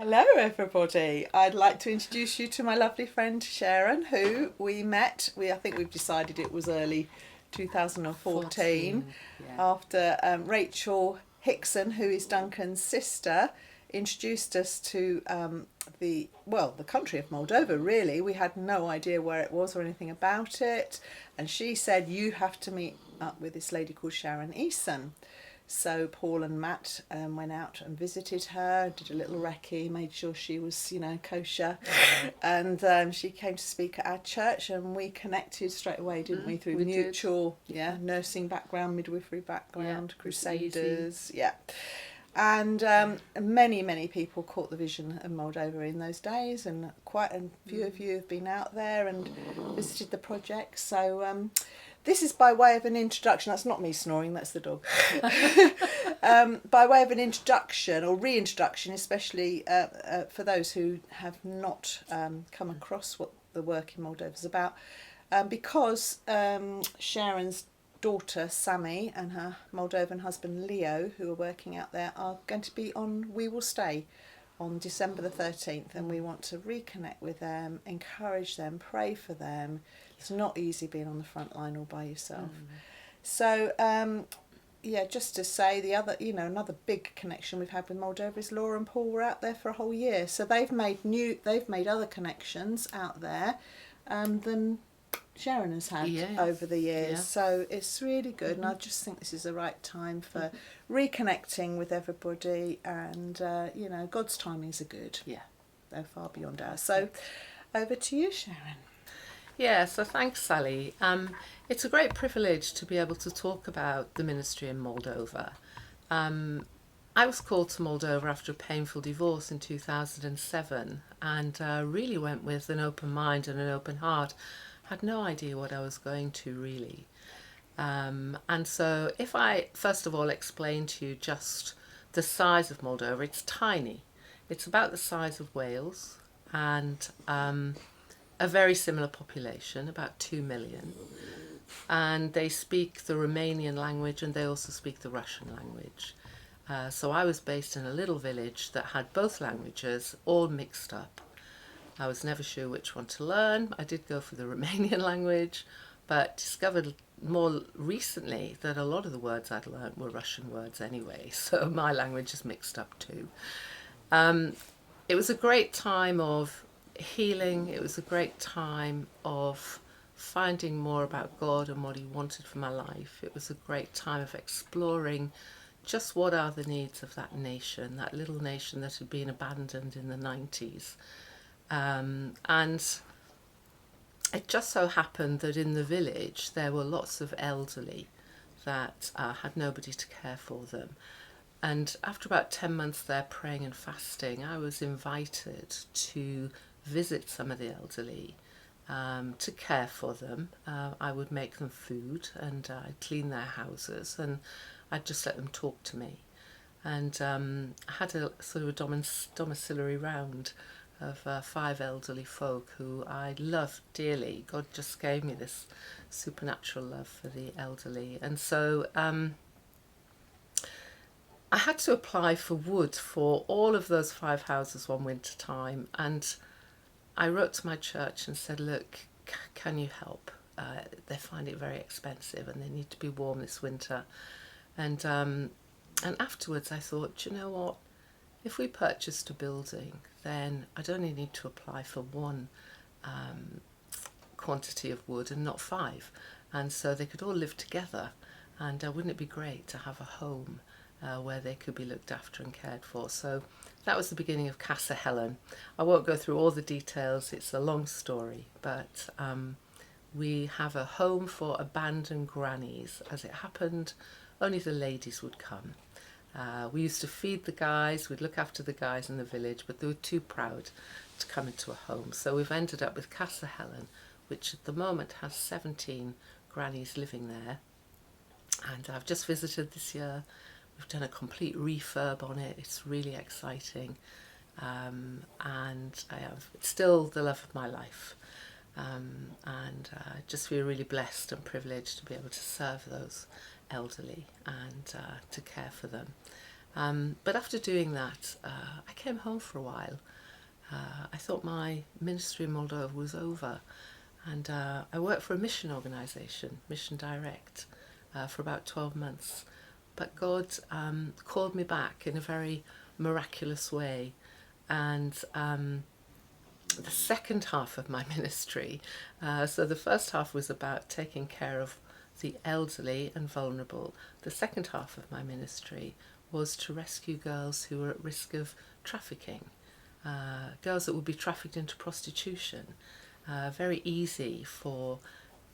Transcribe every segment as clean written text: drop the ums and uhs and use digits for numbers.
Hello, everybody. I'd like to introduce you to my lovely friend Sharon, who we met. I think we've decided it was early 2014 14, yeah. after Rachel Hickson, who is Duncan's sister, introduced us to the country of Moldova. Really, we had no idea where it was or anything about it, and she said you have to meet up with this lady called Sharon Eason. So Paul and Matt went out and visited her, did a little recce, made sure she was, kosher, and she came to speak at our church, and we connected straight away, didn't we? Through We did. mutual, nursing background, midwifery Yeah, background, it was easy. crusaders, yeah. And many people caught the vision of Moldova in those days, and quite a few of you have been out there and visited the project. So this is by way of an introduction. That's not me snoring, that's the dog. By way of an introduction or reintroduction, especially for those who have not come across what the work in Moldova is about, because Sharon's daughter Sammy and her Moldovan husband Leo, who are working out there, are going to be on We Will Stay on December the 13th, and we want to reconnect with them, encourage them, pray for them. It's not easy being on the front line all by yourself. So just to say another big connection we've had with Moldova is Laura and Paul were out there for a whole year, so they've made other connections out there than Sharon has had over the years. Yeah. So it's really good, and I just think this is the right time for reconnecting with everybody, and God's timings are good. Yeah. They're far beyond ours. So over to you, Sharon. Yeah, so thanks, Sally. It's a great privilege to be able to talk about the ministry in Moldova. I was called to Moldova after a painful divorce in 2007, and really went with an open mind and an open heart. Had no idea what I was going to, really. And so if I first of all explain to you just the size of Moldova, it's tiny. It's about the size of Wales, and a very similar population, about 2 million. And they speak the Romanian language, and they also speak the Russian language. So I was based in a little village that had both languages all mixed up. I was never sure which one to learn. I did go for the Romanian language, but discovered more recently that a lot of the words I'd learned were Russian words anyway, so my language is mixed up too. It was a great time of healing. It was a great time of finding more about God and what He wanted for my life. It was a great time of exploring just what are the needs of that nation, that little nation that had been abandoned in the 90s. And it just so happened that in the village there were lots of elderly that had nobody to care for them. And after about 10 months there praying and fasting, I was invited to visit some of the elderly, to care for them. I would make them food, and I'd clean their houses, and I'd just let them talk to me. And I had a sort of a domiciliary round of 5 elderly folk who I loved dearly. God just gave me this supernatural love for the elderly. And so I had to apply for wood for all of those 5 houses one winter time, and I wrote to my church and said, look, can you help? They find it very expensive and they need to be warm this winter. And afterwards I thought, you know what? If we purchased a building, then I'd only need to apply for one quantity of wood and not 5. And so they could all live together. And wouldn't it be great to have a home where they could be looked after and cared for? So that was the beginning of Casa Helen. I won't go through all the details, it's a long story, but we have a home for abandoned grannies. As it happened, only the ladies would come. We used to feed the guys, we'd look after the guys in the village, but they were too proud to come into a home. So we've ended up with Casa Helen, which at the moment has 17 grannies living there. And I've just visited this year. We've done a complete refurb on it. It's really exciting. And it's still the love of my life. And I just feel really blessed and privileged to be able to serve those elderly and to care for them. But after doing that, I came home for a while. I thought my ministry in Moldova was over, and I worked for a mission organisation, Mission Direct, for about 12 months. But God called me back in a very miraculous way, and the second half of my ministry, so the first half was about taking care of the elderly and vulnerable. The second half of my ministry was to rescue girls who were at risk of trafficking, girls that would be trafficked into prostitution. Very easy for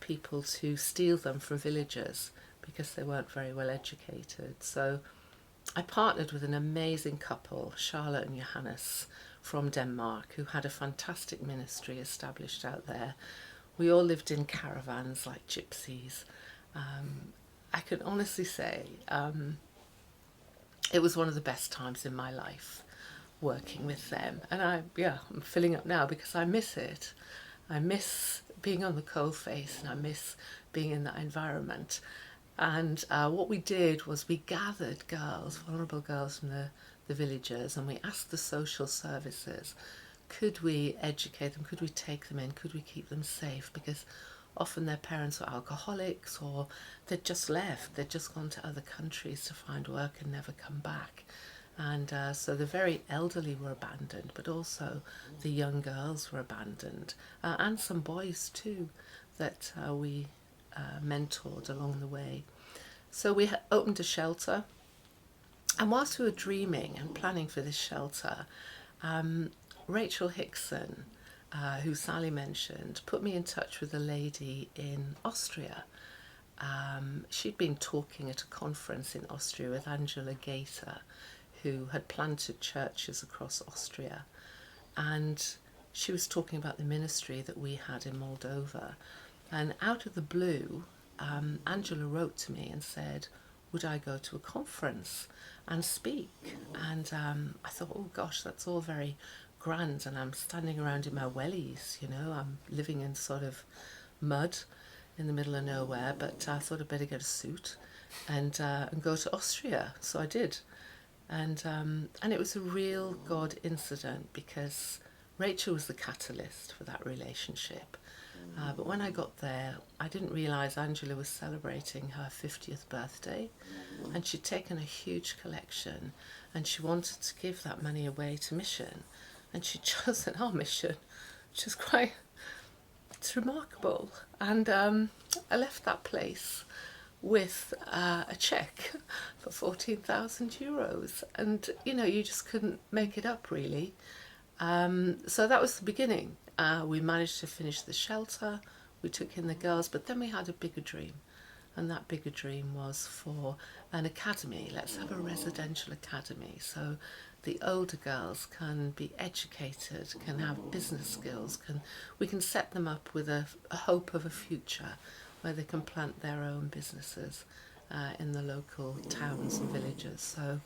people to steal them from villagers because they weren't very well educated. So I partnered with an amazing couple, Charlotte and Johannes from Denmark, who had a fantastic ministry established out there. We all lived in caravans like gypsies. I can honestly say it was one of the best times in my life working with them. And I'm filling up now because I miss it. I miss being on the coalface, and I miss being in that environment. And what we did was we gathered girls, vulnerable girls from the villagers, and we asked the social services, could we educate them, could we take them in, could we keep them safe? Because often their parents were alcoholics, or they'd just left, they'd just gone to other countries to find work and never come back. And so the very elderly were abandoned, but also the young girls were abandoned, and some boys too that we mentored along the way. So we opened a shelter, and whilst we were dreaming and planning for this shelter, Rachel Hickson, who Sally mentioned, put me in touch with a lady in Austria. She'd been talking at a conference in Austria with Angela Gaeta, who had planted churches across Austria, and she was talking about the ministry that we had in Moldova. And out of the blue, Angela wrote to me and said, would I go to a conference and speak? And I thought, oh gosh, that's all very grand, and I'm standing around in my wellies, you know, I'm living in sort of mud in the middle of nowhere, but I thought I'd better get a suit and go to Austria. So I did. And it was a real God incident, because Rachel was the catalyst for that relationship. But when I got there, I didn't realise Angela was celebrating her 50th birthday, and she'd taken a huge collection, and she wanted to give that money away to mission, and she'd chosen our mission, which is quite, it's remarkable. And I left that place with a cheque for 14,000 euros, and you know, you just couldn't make it up really. So that was the beginning. We managed to finish the shelter, we took in the girls, but then we had a bigger dream, and that bigger dream was for an academy. Let's have a residential academy, so the older girls can be educated, can have business skills, we can set them up with a hope of a future where they can plant their own businesses in the local towns and villages. So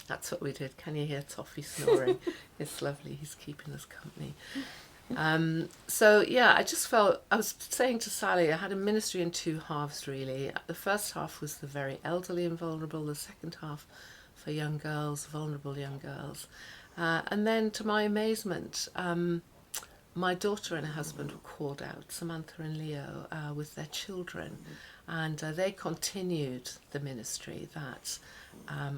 that's what we did. Can you hear Toffee snoring? It's lovely, he's keeping us company. So yeah, I just felt, I was saying to Sally, I had a ministry in two halves really. The first half was the very elderly and vulnerable, the second half for young girls, vulnerable young girls. And then to my amazement, my daughter and her husband were called out, Samantha and Leo, with their children, and they continued the ministry that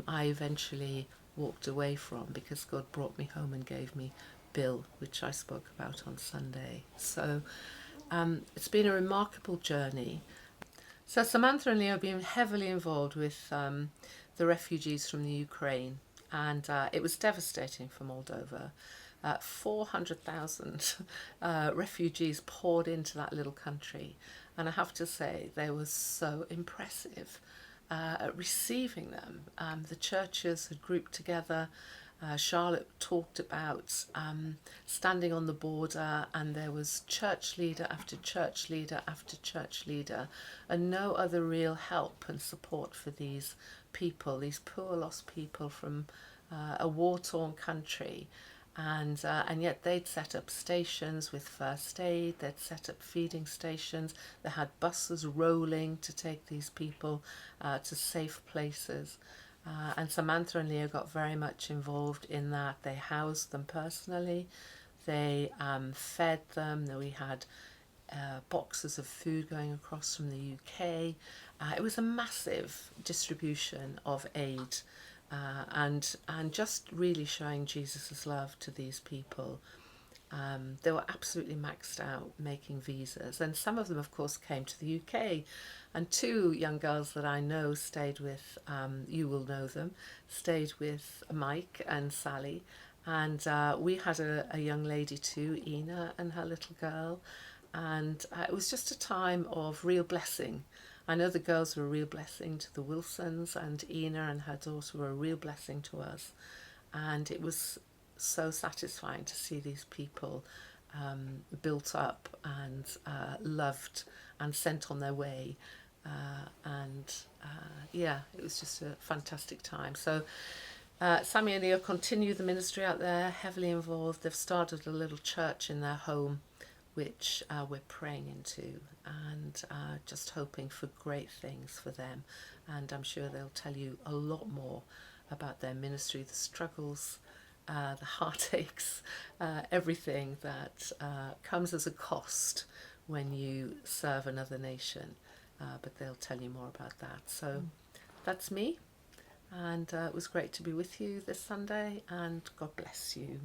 I eventually walked away from, because God brought me home and gave me Bill, which I spoke about on Sunday. So it's been a remarkable journey. So Samantha and Leo have been heavily involved with the refugees from the Ukraine, and it was devastating for Moldova. 400,000 refugees poured into that little country, and I have to say they were so impressive at receiving them. The churches had grouped together. Charlotte talked about standing on the border, and there was church leader after church leader after church leader, and no other real help and support for these people, these poor lost people from a war-torn country. And yet they'd set up stations with first aid, they'd set up feeding stations, they had buses rolling to take these people to safe places. And Samantha and Leo got very much involved in that. They housed them personally. They fed them. We had boxes of food going across from the UK. It was a massive distribution of aid, and just really showing Jesus' love to these people. They were absolutely maxed out making visas, and some of them, of course, came to the UK. And two young girls that I know stayed with, you will know them, stayed with Mike and Sally. And we had a young lady too, Ina, and her little girl. And it was just a time of real blessing. I know the girls were a real blessing to the Wilsons, and Ina and her daughter were a real blessing to us. And it was so satisfying to see these people built up and loved and sent on their way. Yeah, it was just a fantastic time. So Sammy and Leo continue the ministry out there, heavily involved. They've started a little church in their home, which we're praying into, and just hoping for great things for them. And I'm sure they'll tell you a lot more about their ministry, the struggles, the heartaches, everything that comes as a cost when you serve another nation. But they'll tell you more about that. So that's me, and it was great to be with you this Sunday, and God bless you.